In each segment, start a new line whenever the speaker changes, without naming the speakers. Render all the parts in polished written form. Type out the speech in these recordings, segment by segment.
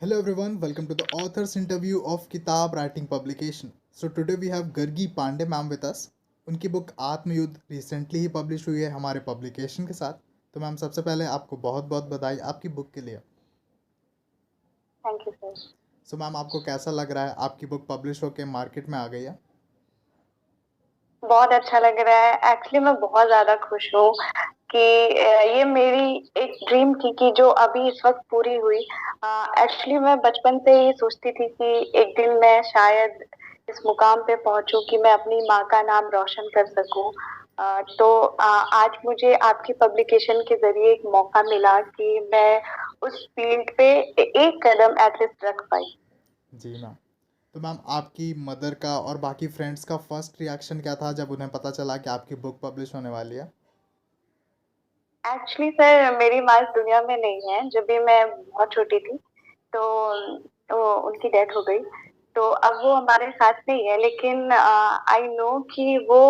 Hello everyone, welcome to the author's interview of Kitab Writing Publication. So today we have Gargi Pandey ma'am with us. उनकी book आत्मयुद्ध recently ही publish हुई है हमारे publication के साथ. तो ma'am सबसे पहले आपको बहुत बहुत बधाई आपकी बुक के लिए.
Thank you sir.
So ma'am आपको कैसा लग रहा है आपकी बुक पब्लिश होके मार्केट में आ गई है?
बहुत अच्छा लग रहा है। एक्चुअली मैं बहुत ज़्यादा खुश हूँ कि ये मेरी एक ड्रीम थी कि जो अभी इस वक़्त पूरी हुई। एक्चुअली मैं बचपन से ही सोचती थी कि एक दिन मैं शायद इस मुकाम पे पहुँचूँ कि मैं अपनी माँ का नाम रोशन कर सकूँ। आज मुझे आपकी पब्लिकेशन के ज़रिए एक मौका मिला कि मैं उस फ़ील्ड पे एक कदम एटलीस्ट रख पाई।
जी मैम. तो मैम आपकी मदर का और बाकी फ्रेंड्स का फर्स्ट रिएक्शन क्या था जब उन्हें पता चला कि आपकी बुक पब्लिश होने वाली है?
एक्चुअली सर मेरी माँ इस दुनिया में नहीं है। जब भी मैं बहुत छोटी थी तो उनकी डेथ हो गई। तो अब वो हमारे साथ नहीं है, लेकिन आई नो कि वो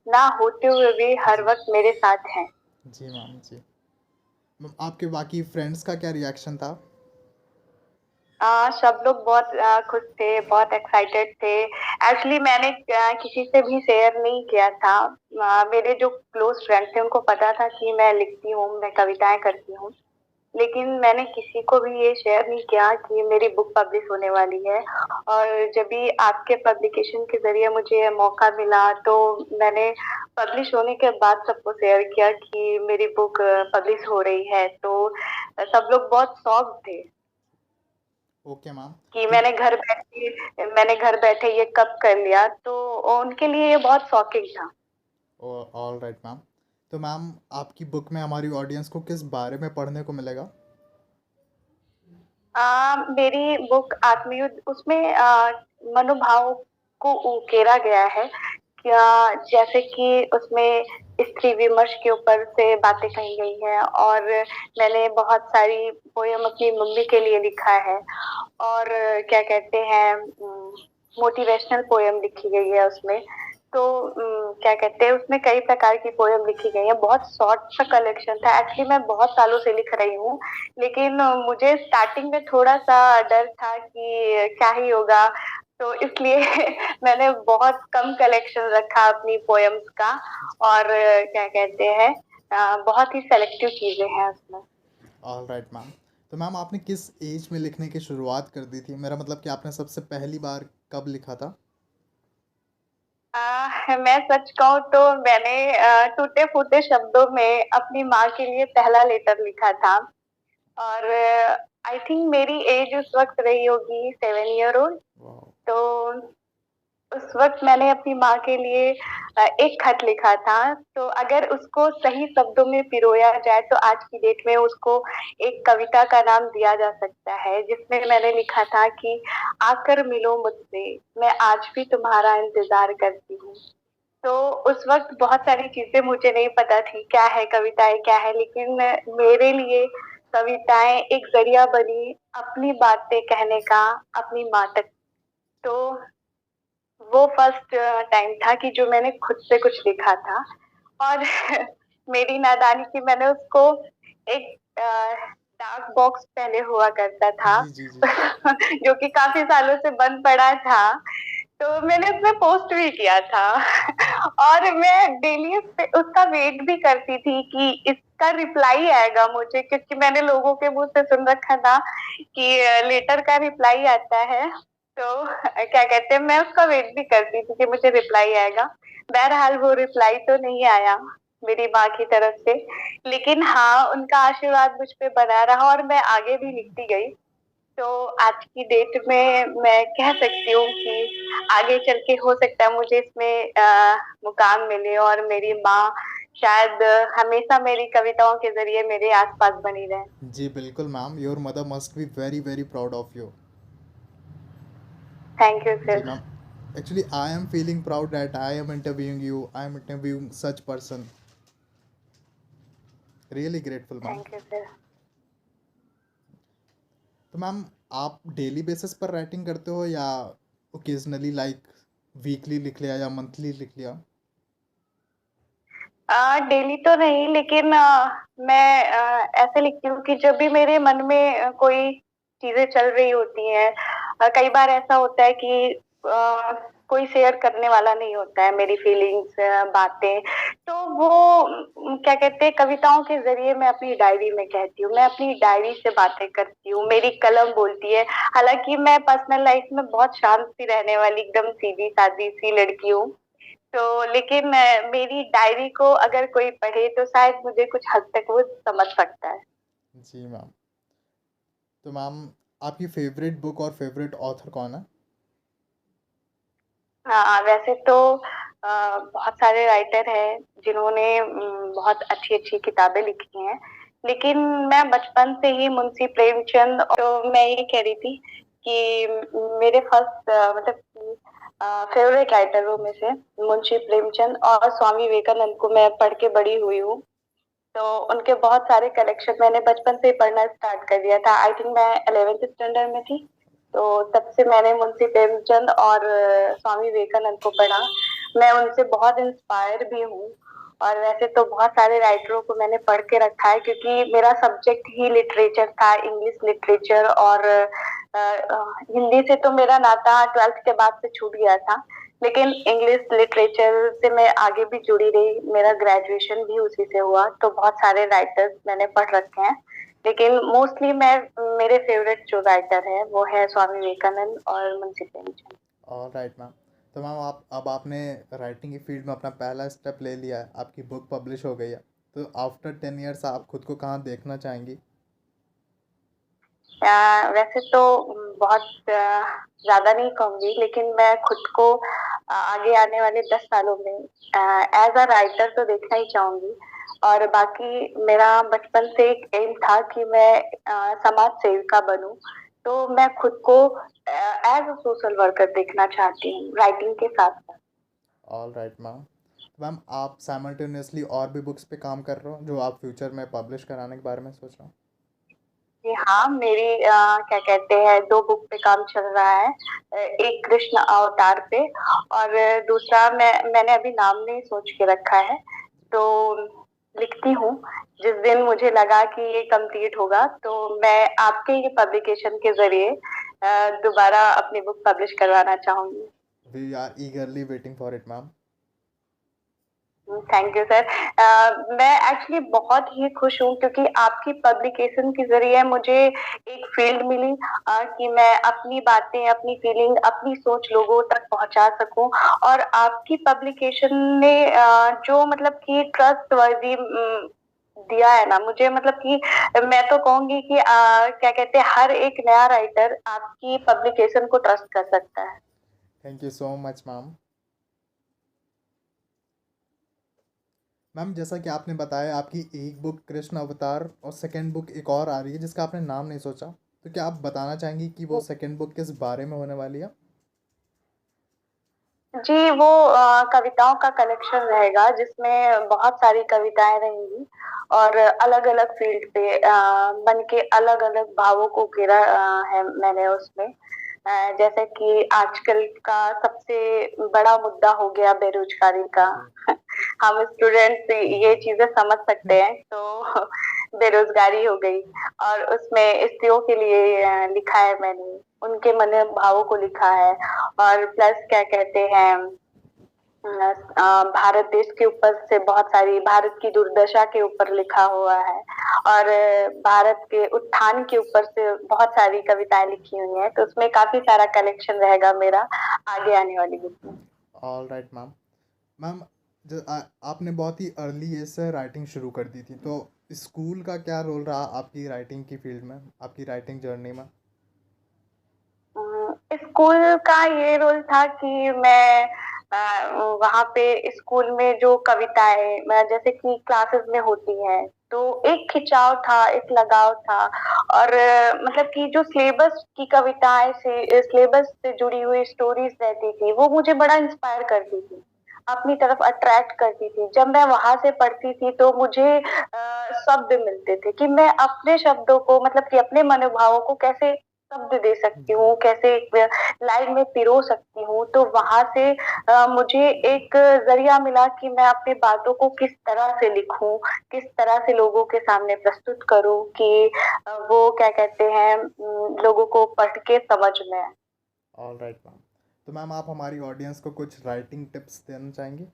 ना होते हुए भी हर
जी
वक़्त मेरे साथ हैं।
जी मैम जी. मैम आपके बाकी फ्रेंड्स का क्या रिएक्शन था?
सब लोग बहुत खुश थे, बहुत एक्साइटेड थे। एक्चुअली मैंने किसी से भी शेयर नहीं किया था। मेरे जो क्लोज़ फ्रेंड्स थे उनको पता था कि मैं लिखती हूँ, मैं कविताएँ करती हूँ। लेकिन मैंने किसी को भी ये शेयर नहीं किया कि मेरी बुक पब्लिश होने वाली है। और जब भी आपके पब्लिकेशन के ज़रिए मुझे ये मौका मिला तो मैंने पब्लिश होने के बाद सबको शेयर किया कि मेरी बुक पब्लिश हो रही है। तो सब लोग बहुत शॉक्ड थे
ओके मैम.
कि
तो
मैंने घर बैठे ये कब कर लिया। तो उनके लिए ये बहुत शॉकिंग था।
All right ma'am. तो मैम आपकी बुक में हमारी ऑडियंस को किस बारे में पढ़ने को मिलेगा?
मेरी बुक आत्मयुद्ध उसमें मनोभाव को उकेरा गया है। क्या जैसे कि उसमें स्त्री विमर्श के ऊपर से बातें कही गई हैं और मैंने बहुत सारी पोयम अपनी मम्मी के लिए लिखा है और क्या कहते हैं मोटिवेशनल पोयम लिखी गई है उसमें। तो क्या कहते हैं उसमें कई प्रकार की पोयम लिखी गई है। बहुत शॉर्ट सा कलेक्शन था। एक्चुअली मैं बहुत सालों से लिख रही हूँ, लेकिन मुझे स्टार्टिंग में थोड़ा-सा डर था कि क्या ही होगा, तो इसलिए मैंने बहुत कम कलेक्शन रखा अपनी पोएम्स का और क्या कहते हैं बहुत ही सेलेक्टिव चीज़ें हैं उसमें।
All right ma'am. तो मैम आपने किस एज में लिखने की शुरुआत कर दी थी? मेरा मतलब कि आपने सबसे पहली बार कब लिखा था?
मैं सच कहूँ तो मैंने टूटे-फूटे शब्दों में अपनी माँ के लिए पहला लेटर लिखा था और आई थिंक मेरी एज उस वक़्त रही होगी 7 ईयर ओल्ड।
वाह.
तो उस वक़्त मैंने अपनी माँ के लिए एक खत लिखा था। तो अगर उसको सही शब्दों में पिरोया जाए तो आज की डेट में उसको एक कविता का नाम दिया जा सकता है, जिसमें मैंने लिखा था कि आकर मिलो मुझसे, मैं आज भी तुम्हारा इंतज़ार करती हूँ। तो उस वक़्त बहुत सारी चीज़ें मुझे नहीं पता थी, क्या है कविताएँ, क्या है, लेकिन मेरे लिए कविताएँ एक ज़रिया बनी अपनी बातें कहने का अपनी माँ तक। तो वो फर्स्ट टाइम था कि जो मैंने खुद से कुछ लिखा था और मेरी नादानी थी, मैंने उसको एक डाक बॉक्स पहले हुआ करता था
जी जी जी.
जो कि काफ़ी सालों से बंद पड़ा था, तो मैंने उसमें पोस्ट भी किया था और मैं डेली उसका वेट भी करती थी कि इसका रिप्लाई आएगा मुझे, क्योंकि मैंने लोगों के मुँह से सुन रखा था कि लेटर का रिप्लाई आता है। तो क्या कहते हैं मैं उसका वेट भी करती थी कि मुझे रिप्लाई आएगा। बहरहाल वो रिप्लाई तो नहीं आया मेरी माँ की तरफ से, लेकिन हाँ, उनका आशीर्वाद मुझ पे बना रहा और मैं आगे भी लिखती गई। तो आज की डेट में मैं कह सकती हूँ कि आगे चल के हो सकता है मुझे इसमें मुकाम मिले और मेरी माँ शायद हमेशा मेरी कविताओं के ज़रिए मेरे आस-पास बनी रहें।
जी बिल्कुल ma'am. Your mother must be very very proud of you.
Thank you
जी
sir.
Ma'am. Actually, I am feeling proud that I am interviewing you. I am interviewing such person. Really grateful, ma'am.
Thank you sir.
तो ma'am आप daily basis पर writing करते हो या occasionally like weekly लिख लिया या मंथली लिख लिया?
डेली तो नहीं, लेकिन मैं ऐसे लिखती हूँ कि जब भी मेरे मन में कोई चीजें चल रही होती हैं। कई बार ऐसा होता है कि कोई शेयर करने वाला नहीं होता है मेरी फीलिंग्स, बातें। तो वो क्या कहते हैं, कविताओं के जरिए मैं अपनी डायरी में कहती हूँ, मैं अपनी डायरी से बातें करती हूँ, मेरी कलम बोलती है। हालांकि मैं पर्सनल लाइफ में बहुत शांत सी रहने वाली एकदम सीधी सादी सी लड़की हूँ। तो लेकिन मेरी डायरी को अगर कोई पढ़े तो शायद मुझे कुछ हद तक वो समझ सकता है।
जी मैम। तो मैम, आपकी फेवरेट बुक और फेवरेट ऑथर कौन है?
हाँ, वैसे तो बहुत सारे राइटर हैं जिन्होंने बहुत अच्छी-अच्छी किताबें लिखी हैं। लेकिन मैं बचपन से ही मुंशी प्रेमचंद, तो मैं ये कह रही थी कि मेरे फर्स्ट मतलब कि फेवरेट राइटरों में से मुंशी प्रेमचंद और स्वामी विवेकानंद को मैं पढ़ के बड़ी हुई हूँ। तो उनके बहुत सारे कलेक्शन मैंने बचपन से ही पढ़ना स्टार्ट कर दिया था। आई थिंक मैं 11th स्टैंडर्ड में थी। तो तब से मैंने मुंशी प्रेमचंद और स्वामी विवेकानंद को पढ़ा। मैं उनसे बहुत इंस्पायर भी हूँ। और वैसे तो बहुत सारे राइटरों को मैंने पढ़ के रखा है, क्योंकि मेरा सब्जेक्ट ही लिटरेचर था, इंग्लिश लिटरेचर। और हिंदी से तो मेरा नाता 12th के बाद से छूट गया था। लेकिन इंग्लिश लिटरेचर से मैं आगे भी जुड़ी रही, मेरा ग्रेजुएशन भी उसी से हुआ। तो बहुत सारे राइटर्स मैंने पढ़ रखे हैं। लेकिन मोस्टली मैं, मेरे फेवरेट जो राइटर है वो है स्वामी विवेकानंद और Munshi Premchand.
All right ma'am. तो मैम, आप अब आपने राइटिंग की फील्ड में अपना पहला स्टेप ले लिया है, आपकी बुक पब्लिश हो गई है। तो आफ्टर 10 ईयर्स आप खुद को कहाँ देखना चाहेंगी?
वैसे तो बहुत ज्यादा नहीं कहूंगी, लेकिन मैं खुद को आगे आने वाले 10 सालों में एज अ राइटर तो देखना ही चाहूंगी। और बाकी मेरा बचपन से एक एम था कि मैं समाज सेविका बनूं। तो मैं खुद को एज अ सोशल वर्कर देखना चाहती हूँ, राइटिंग के साथ साथ।
All right ma'am. तो मैम, आप साइमल्टेनियसली और भी बुक्स पे काम कर रहे हो जो आप फ्यूचर में पब्लिश कराने के बारे में सोच रहे हो?
जी हाँ, मेरी क्या कहते हैं, 2 बुक पे काम चल रहा है। एक कृष्ण अवतार पे, और दूसरा मैंने अभी नाम नहीं सोच के रखा है। तो लिखती हूँ। जिस दिन मुझे लगा कि ये कंप्लीट होगा तो मैं आपके ये पब्लिकेशन के जरिए दोबारा अपनी बुक पब्लिश करवाना चाहूंगी।
We are eagerly waiting for it ma'am.
Thank you sir. मैं एक्चुअली बहुत ही खुश हूँ, क्योंकि आपकी पब्लिकेशन के जरिए मुझे एक फील्ड मिली कि मैं अपनी बातें, अपनी फीलिंग, अपनी सोच लोगों तक पहुंचा सकूं। और आपकी पब्लिकेशन ने जो मतलब कि ट्रस्ट वर्दी दिया है ना मुझे, मतलब कि मैं तो कहूंगी कि क्या कहते हैं, हर एक नया राइटर आपकी पब्लिकेशन को ट्रस्ट कर सकता है।
Thank you so much ma'am. Ma'am, जैसा कि आपने बताया, आपकी एक बुक कृष्ण अवतार और सेकंड बुक एक और आ रही है जिसका आपने नाम नहीं सोचा। तो क्या आप बताना चाहेंगी कि वो सेकंड बुक किस बारे में होने वाली है?
जी, वो कविताओं का कलेक्शन रहेगा, जिसमें बहुत सारी कविताएं रहेंगी। और अलग-अलग फील्ड पे बन के अलग-अलग भावों को घेरा है मैंने उसमें। जैसे कि आजकल का सबसे बड़ा मुद्दा हो गया बेरोजगारी का।
जी।
हम स्टूडेंट्स ये चीजें समझ सकते हैं। तो बेरोजगारी हो गई, और उसमें स्त्रियों के लिए लिखा है मैंने, उनके मनोभावों को लिखा है। और प्लस क्या कहते हैं, भारत देश के ऊपर से बहुत सारी, भारत की दुर्दशा के ऊपर लिखा हुआ है। और भारत के उत्थान के ऊपर से बहुत सारी कविताएं लिखी हुई हैं। तो उसमें काफी सारा कलेक्शन रहेगा मेरा आगे आने वाली बुक में।
All right ma'am. मैम, आपने बहुत ही अर्ली एज से राइटिंग शुरू कर दी थी, तो स्कूल का क्या रोल रहा आपकी राइटिंग की फील्ड में, आपकी राइटिंग जर्नी में?
स्कूल का ये रोल था कि मैं वहाँ पे स्कूल में जो कविताएं जैसे कि क्लासेस में होती हैं, तो एक खिंचाव था, एक लगाव था। और मतलब कि जो सिलेबस की कविताएं से, सिलेबस से जुड़ी हुई स्टोरीज रहती थी, वो मुझे बड़ा इंस्पायर करती थी, अपनी तरफ अट्रैक्ट करती थी। जब मैं वहां से पढ़ती थी तो मुझे शब्द मिलते थे कि मैं अपने शब्दों को, मतलब कि अपने मनोभावों को कैसे शब्द दे सकती
जी,
हूँ, कैसे एक लाइन में पिरो सकती हूँ। तो वहाँ से मुझे एक ज़रिया मिला कि मैं अपनी बातों को किस तरह से लिखूँ, किस तरह से लोगों के सामने प्रस्तुत करूँ कि वो क्या कहते हैं लोगों को पढ़ के समझ में आए।
Alright ma'am. तो मैम आप हमारी ऑडियंस को कुछ राइटिंग टिप्स देना चाहेंगी?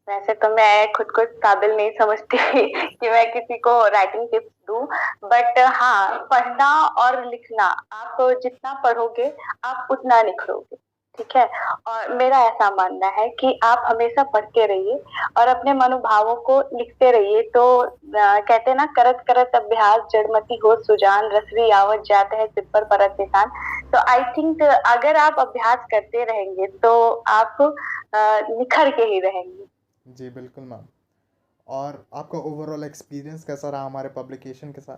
वैसे तो मैं खुद को काबिल नहीं समझती कि मैं किसी को राइटिंग टिप्स दूँ, बट हाँ, पढ़ना और लिखना, आप जितना पढ़ोगे, आप उतना निखरोगे, ठीक है? और मेरा ऐसा मानना है कि आप हमेशा पढ़ते रहिए और अपने मनोभावों को लिखते रहिए, तो कहते हैं ना, करत करत अभ्यास जड़मति होत सुजान, रसरी आवत जात है सिर पर परत निशान। तो आई थिंक अगर आप अभ्यास करते रहेंगे, तो आप निखर के ही रहेंगे।
जी, बिल्कुल मैम। और आपका ओवरऑल एक्सपीरियंस कैसा रहा हमारे पब्लिकेशन के साथ?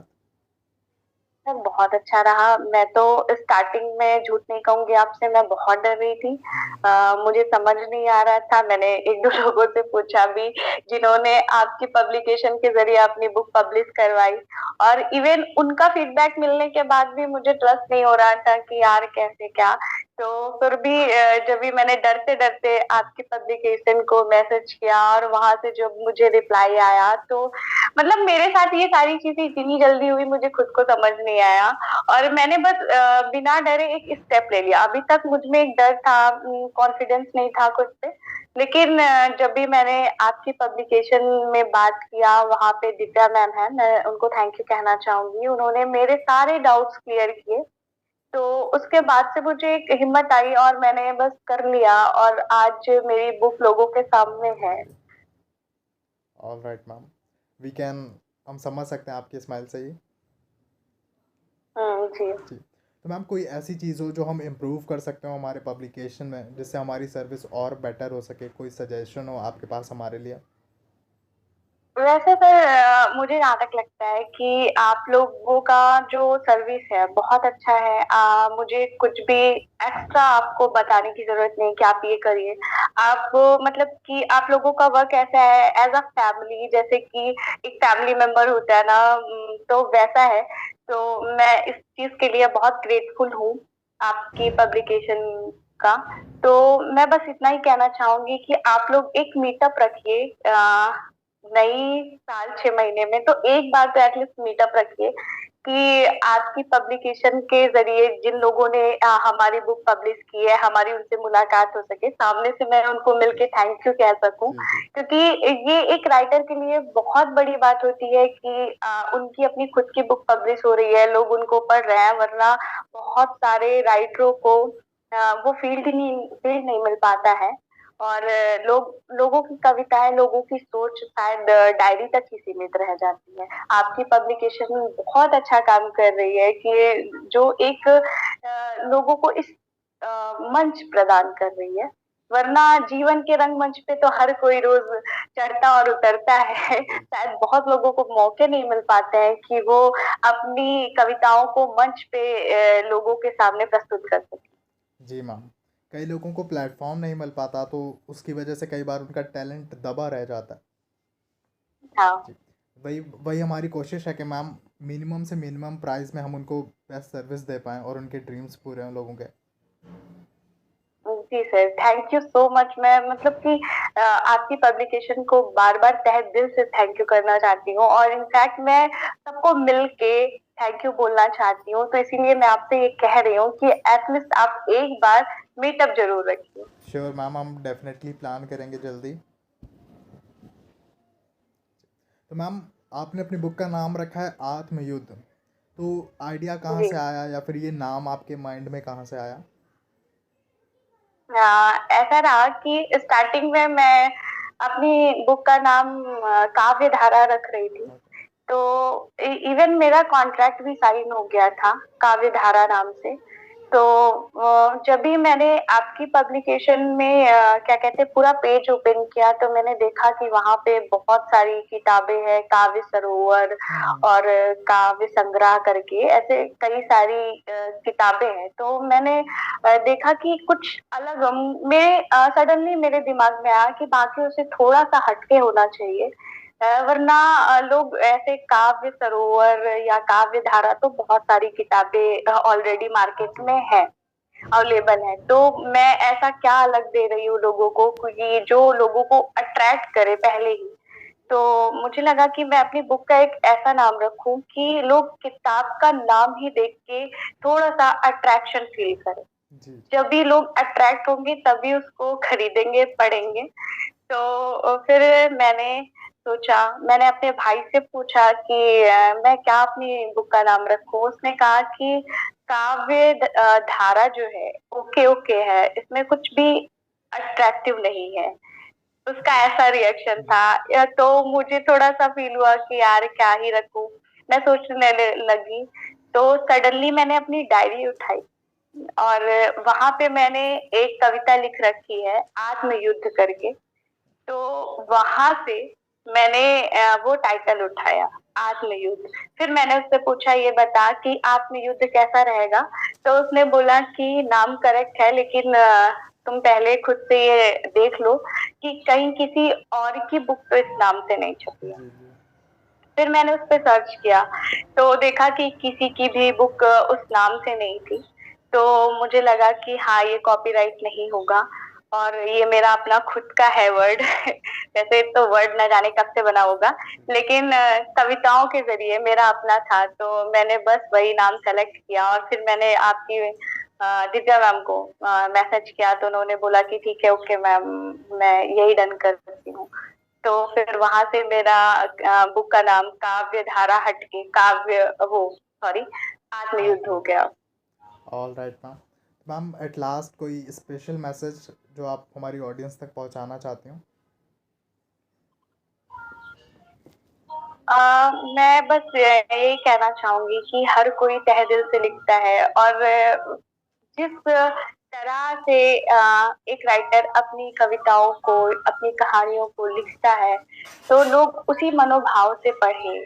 सर बहुत अच्छा रहा। मैं तो स्टार्टिंग में झूठ नहीं कहूँगी आपसे, मैं बहुत डर रही थी।
हुँ,
मुझे समझ नहीं आ रहा था। मैंने 1-2 लोगों से पूछा भी जिन्होंने आपकी पब्लिकेशन के ज़रिए अपनी बुक पब्लिश करवाई, और इवन उनका फीडबैक मिलने के बाद भी मुझे ट्रस्ट नहीं हो रहा था कि यार कैसे क्या? तो फिर भी जब भी मैंने डरते-डरते आपकी पब्लिकेशन को मैसेज किया और वहाँ से जब मुझे रिप्लाई आया, तो मतलब मेरे साथ ये सारी चीज़ें इतनी जल्दी हुई, मुझे खुद को समझ नहीं आया, और मैंने बस बिना डरे एक स्टेप ले लिया। अभी तक मुझ में एक डर था, कॉन्फिडेंस नहीं था खुद पे। लेकिन जब भी मैंने आपकी पब्लिकेशन में बात किया, वहाँ पे दिव्या मैम हैं, मैं उनको थैंक यू कहना चाहूँगी। उन्होंने मेरे सारे डाउट्स क्लियर किए। तो उसके बाद से मुझे एक हिम्मत आई और मैंने बस कर लिया, और आज मेरी बुक लोगों के सामने है।
जी, ऑलराइट मैम। वी कैन हम समझ सकते हैं आपकी स्माइल से ही।
जी।
जी। तो मैम कोई ऐसी चीज़ हो जो हम इम्प्रूव कर सकते हो हमारे पब्लिकेशन में, जिससे हमारी सर्विस और बेटर हो सके? कोई सजेशन हो आपके पास हमारे लिए?
वैसे तो मुझे जहाँ तक लगता है कि आप लोगों का जो सर्विस है बहुत अच्छा है। मुझे कुछ भी एक्स्ट्रा आपको बताने की ज़रूरत नहीं कि आप ये करिए। आप मतलब कि आप लोगों का वर्क ऐसा है एज़ अ फैमिली, जैसे कि एक फैमिली मेंबर होता है ना, तो वैसा है। तो मैं इस चीज़ के लिए बहुत ग्रेटफुल हूँ, आपकी पब्लिकेशन का। तो मैं बस इतना ही कहना चाहूँगी कि आप लोग एक मीटअप रखिए, नई साल 6 महीने में, तो एक बार तो एटलीस्ट मीटअप रखिए कि आपकी पब्लिकेशन के ज़रिए जिन लोगों ने हमारी बुक पब्लिश की है, हमारी उनसे मुलाकात हो सके, सामने से मैं उनको मिलके थैंक यू कह सकूँ।
जी, जी।
क्योंकि ये एक राइटर के लिए बहुत बड़ी बात होती है कि उनकी अपनी खुद की बुक पब्लिश हो रही है, लोग उनको पढ़ रहे हैं, वरना बहुत सारे राइटरों को वो फ़ील्ड नहीं मिल पाता है। और लोगों की कविताएँ, लोगों की सोच शायद डायरी तक ही सीमित रह जाती है। आपकी पब्लिकेशन बहुत अच्छा काम कर रही है कि जो एक लोगों को इस मंच प्रदान कर रही है। वरना जीवन के रंगमंच पे तो हर कोई रोज़ चढ़ता और उतरता है।
जी।
शायद बहुत लोगों को मौके नहीं मिल पाते हैं कि वो अपनी कविताओं को मंच पे लोगों के सामने प्रस्तुत कर सकें।
जी मैम। कई लोगों को प्लेटफ़ॉर्म नहीं मिल पाता, तो उसकी वजह से कई बार उनका टैलेंट दबा रह जाता है।
हाँ।
जी। वही वही हमारी कोशिश है कि मैम मिनिमम से मिनिमम प्राइस में हम उनको बेस्ट सर्विस दे पाएँ और उनके ड्रीम्स पूरे हों लोगों के।
जी sir, thank you so much. मैं मतलब कि आपकी पब्लिकेशन को बार-बार तहे दिल से थैंक यू करना चाहती हूँ, और इनफैक्ट मैं सबको मिल के थैंक यू बोलना चाहती हूँ। तो इसीलिए मैं आपसे ये कह रही हूँ कि एट लीस्ट आप एक बार मीटअप ज़रूर रखिए।
श्योर मैम, हम डेफ़िनेटली प्लान करेंगे जल्दी। तो मैम आपने अपनी बुक का नाम रखा है आत्मयुद्ध। तो आइडिया कहाँ
जी।
से आया, या फिर ये नाम आपके माइंड में कहाँ से आया?
ऐसा रहा कि स्टार्टिंग में मैं अपनी बुक का नाम काव्य धारा रख रही थी।
ओके।
तो इवन मेरा कॉन्ट्रैक्ट भी साइन हो गया था काव्य धारा नाम से। तो जब भी मैंने आपकी पब्लिकेशन में क्या कहते हैं पूरा पेज ओपन किया, तो मैंने देखा कि वहाँ पे बहुत सारी किताबें हैं, काव्य सरोवर
हुँ।
और काव्य संग्रह करके ऐसे कई सारी किताबें हैं। तो मैंने देखा कि कुछ अलग मेरे सडनली मेरे दिमाग में आया कि बाकियों से थोड़ा सा हटके होना चाहिए। वरना लोग ऐसे काव्य सरोवर या काव्य धारा तो बहुत सारी किताबें ऑलरेडी मार्केट में है, अवेलेबल है। तो मैं ऐसा क्या अलग दे रही हूँ लोगों को कि जो लोगों को अट्रैक्ट करे पहले ही। तो मुझे लगा कि मैं अपनी बुक का एक ऐसा नाम रखूं कि लोग किताब का नाम ही देख के थोड़ा सा अट्रैक्शन फील करें।
जी
जब भी लोग अट्रैक्ट होंगे तभी उसको खरीदेंगे, पढ़ेंगे। तो फिर मैंने सोचा, मैंने अपने भाई से पूछा कि मैं क्या अपनी बुक का नाम रखूं। उसने कहा कि काव्य धारा जो है ओके ओके है, इसमें कुछ भी अट्रैक्टिव नहीं है। उसका ऐसा रिएक्शन था। तो मुझे थोड़ा सा फील हुआ कि यार क्या ही रखूं। मैं सोचने लगी, तो सडनली मैंने अपनी डायरी उठाई और वहां पे मैंने एक कविता लिख रखी है आत्मयुद्ध करके। तो वहां से मैंने वो टाइटल उठाया, आत्मयुद्ध। फिर मैंने उससे पूछा ये बता कि आत्मयुद्ध कैसा रहेगा। तो उसने बोला कि नाम करेक्ट है, लेकिन तुम पहले खुद से ये देख लो कि कहीं किसी और की बुक तो इस नाम से नहीं छपी है।
जी जी
फिर मैंने उस पर सर्च किया तो देखा कि किसी की भी बुक उस नाम से नहीं थी। तो मुझे लगा कि हाँ, ये कॉपीराइट नहीं होगा और ये मेरा अपना खुद का है वर्ड। वैसे तो वर्ड न जाने कब से बना होगा, लेकिन कविताओं के जरिए मेरा अपना था, तो मैंने बस वही नाम सेलेक्ट किया। और फिर मैंने आपकी दिव्या मैम को मैसेज किया तो उन्होंने बोला कि ठीक है, ओके मैम, मैं यही डन कर सकती हूँ। तो फिर वहां से मेरा बुक का नाम काव्य धारा हटके काव्य वो सॉरी आत्मयुद्ध हो गया।
All right ma'am. Ma'am at last कोई स्पेशल मैसेज जो आप हमारी ऑडियंस तक पहुंचाना चाहती हूँ?
मैं बस यही कहना चाहूंगी कि हर कोई तहे दिल से लिखता है, और जिस तरह से एक राइटर अपनी कविताओं को, अपनी कहानियों को लिखता है, तो लोग उसी मनोभाव से पढ़े।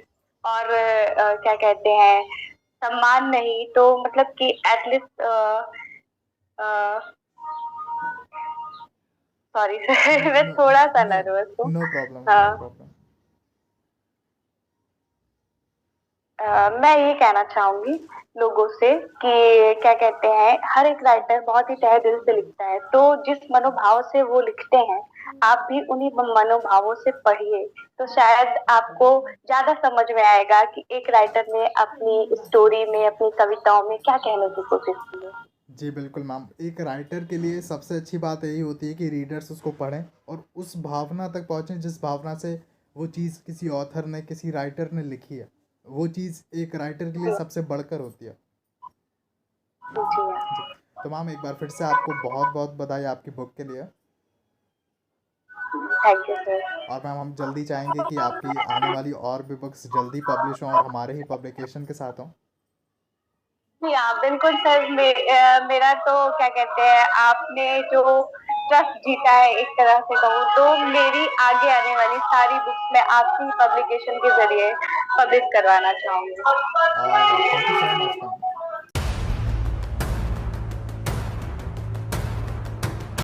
और क्या कहते हैं, सम्मान नहीं तो मतलब कि एटलीस्ट सॉरी सर, मैं
नो
थोड़ा सा
नो
नर्वस हूँ।
नो प्रॉब्लम, नो
हाँ,
प्रॉब्लम।
मैं ये कहना चाहूंगी लोगों से कि क्या कहते हैं, हर एक राइटर बहुत ही तहे दिल से लिखता है, तो जिस मनोभाव से वो लिखते हैं आप भी उन्हीं मनोभावों से पढ़िए, तो शायद आपको ज्यादा समझ में आएगा कि एक राइटर ने अपनी स्टोरी में, अपनी कविताओं में क्या कहने की कोशिश की है।
जी बिल्कुल मैम। एक राइटर के लिए सबसे अच्छी बात यही होती है कि रीडर्स उसको पढ़ें और उस भावना तक पहुँचें जिस भावना से वो चीज़ किसी ऑथर ने, किसी राइटर ने लिखी है। वो चीज़ एक राइटर के लिए
जी
सबसे बढ़कर होती है।
जी,
जी। तो मैम एक बार फिर से आपको बहुत बहुत बधाई आपकी बुक के लिए।
Thank you sir.
और मैम हम जल्दी चाहेंगे कि आपकी आने वाली और भी बुक्स जल्दी पब्लिश हों और हमारे ही पब्लिकेशन के साथ हों।
जी हाँ, बिल्कुल सर। मेरा तो क्या कहते हैं, आपने जो ट्रस्ट जीता है एक तरह से कहूँ तो, मेरी आगे आने वाली सारी बुक्स मैं आपकी पब्लिकेशन के जरिए पब्लिश करवाना चाहूंगी।
All right, thank you so much ma'am.